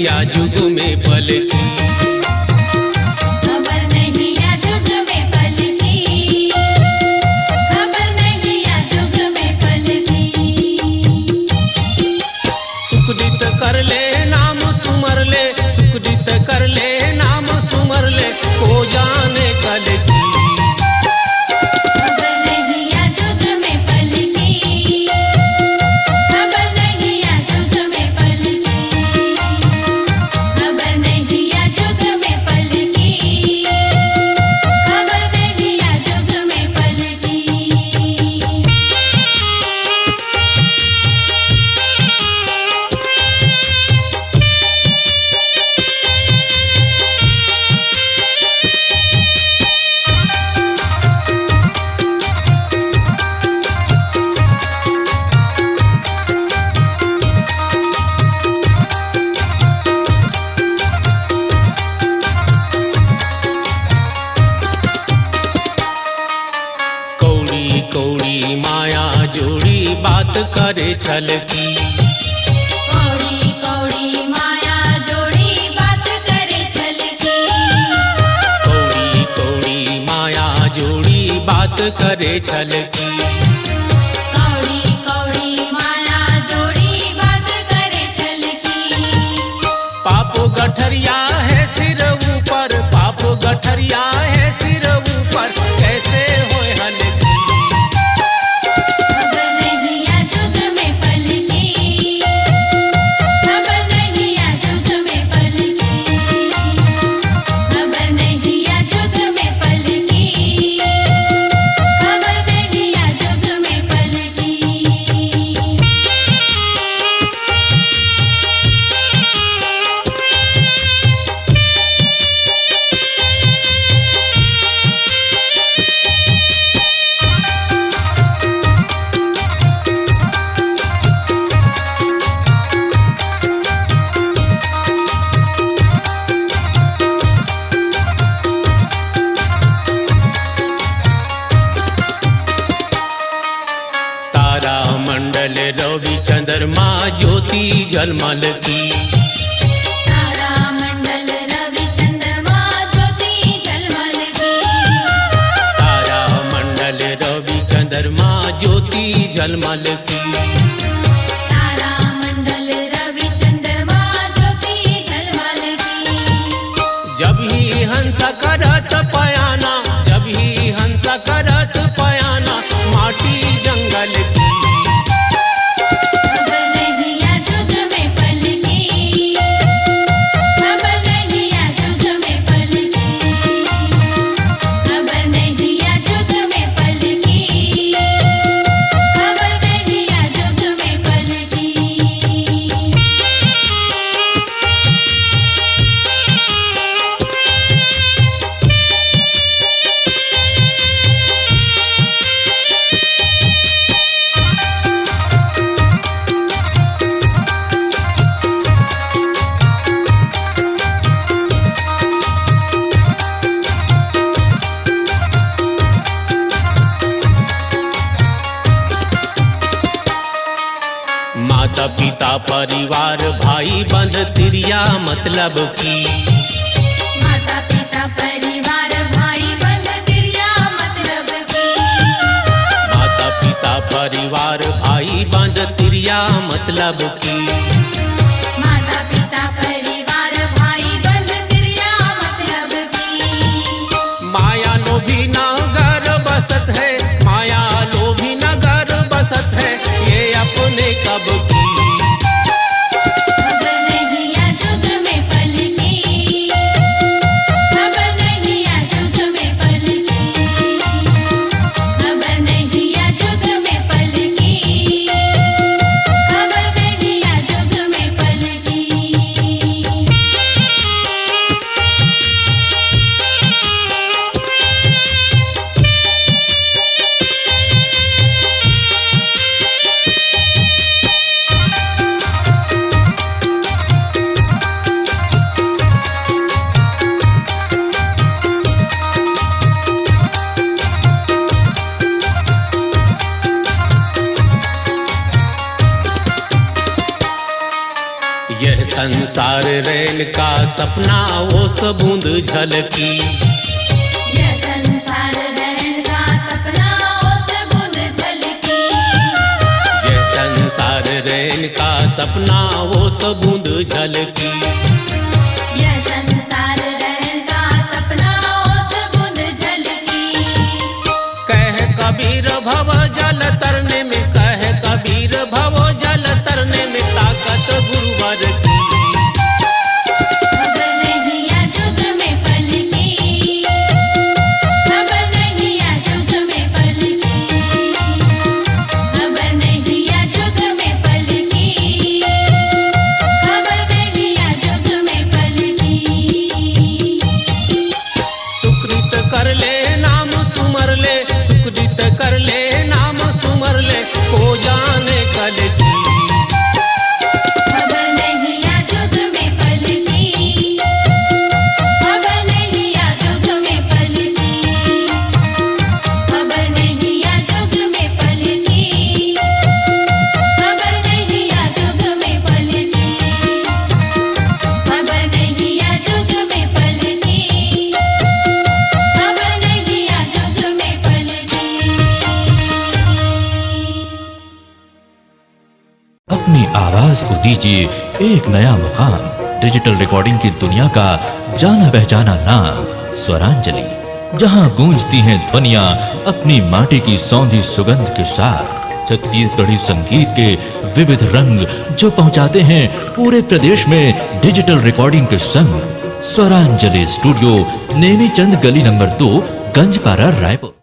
या जुग में पलकी। खबर नहीं या जुग में पलकी, खबर नहीं या जुग में पलकी। सुकृत कर ले नाम सुमर ले, सुकृत कर ले नाम सुमर ले, को जाने कल की। खबर नहीं या जुग में पलकी, खबर नहीं या जुग में पलकी, खबर नहीं या जुग में पलकी, खबर नहीं या जुग में पलकी। कौड़ी कौड़ी माया जोड़ी बात करे छल की। कौड़ी कौड़ी माया जोड़ी बात करे छल की, कौड़ी कौड़ी माया जोड़ी बात करे छल की। कौड़ी कौड़ी माया जोड़ी बात करे छल की। पाप गठरिया है सिर ऊपर, पाप गठरिया है सिर ऊपर, कैसे होए हल की। खबर नहीं या जुग में पलकी, खबर नहीं या जुग में पलकी, खबर नहीं या जुग में पलकी, खबर नहीं या जुग में पलकी। तारा मंडल रवि चंद्रमा ज्योति जलमल की। तारा मंडल रवि चंद्रमा ज्योति जलमल की, तारा मंडल रवि चंद्रमा ज्योति जलमल की। तारा मंडल रवि चंद्रमा ज्योति जलमल की। जब ही हंस करत पयाना, जब ही हंस करत पयाना, माटी जंगल की। खबर नहीं या जुग में पलकी, खबर नहीं या जुग में पलकी, खबर नहीं या जुग में पलकी, खबर नहीं या जुग में पलकी। माता पिता परिवार भाई बंध तिरिया मतलब की। माता पिता परिवार भाई बंध तिरिया मतलब की, माता पिता परिवार भाई बंध तिरिया मतलब की। माता पिता परिवार भाई बंध तिरिया मतलब की। माया लोभी नगर बसत है, माया लोभी नगर बसत है, ये अपने कब की। खबर नहीं या जुग में पलकी, खबर नहीं या जुग में पलकी, खबर नहीं या जुग में पलकी, खबर नहीं या जुग यह संसार रैन का सपना ओस बूंद झलकी। यह संसार रैन का सपना ओस बूंद झलकी। यह संसार रैन का सपना ओस बूंद झलकी। यह संसार रैन का सपना ओस बूंद झलकी। कह कबीर भव जल तरने में, कह कबीर भव जल तरने में ताकत गुरुवर की। खबर नहीं या जुग में पल की, खबर नहीं या जुग में पल की, खबर नहीं या जुग में पल की, खबर नहीं या जुग में पल की। सुकृत कर ले नाम सुमर ले, सुकृत कर ले नाम सुमर ले, को जाने कल की। खबर नहीं या जुग में पल की, खबर नहीं या जुग में पल की, खबर नहीं या जुग में पल की, खबर नहीं या जुग में पल की, खबर नहीं या जुग में पल की, खबर नहीं या जुग में पल की। अपनी आवाज को दीजिए एक नया मुकाम। डिजिटल रिकॉर्डिंग की दुनिया का जाना पहचाना नाम स्वरांजलि, जहां गूंजती हैं ध्वनियां अपनी माटी की सौंधी सुगंध के साथ। छत्तीसगढ़ी संगीत के विविध रंग जो पहुंचाते हैं पूरे प्रदेश में डिजिटल रिकॉर्डिंग के संग। स्वरांजलि स्टूडियो, नेमीचंद गली नंबर 2, गंजपारा, रायपुर।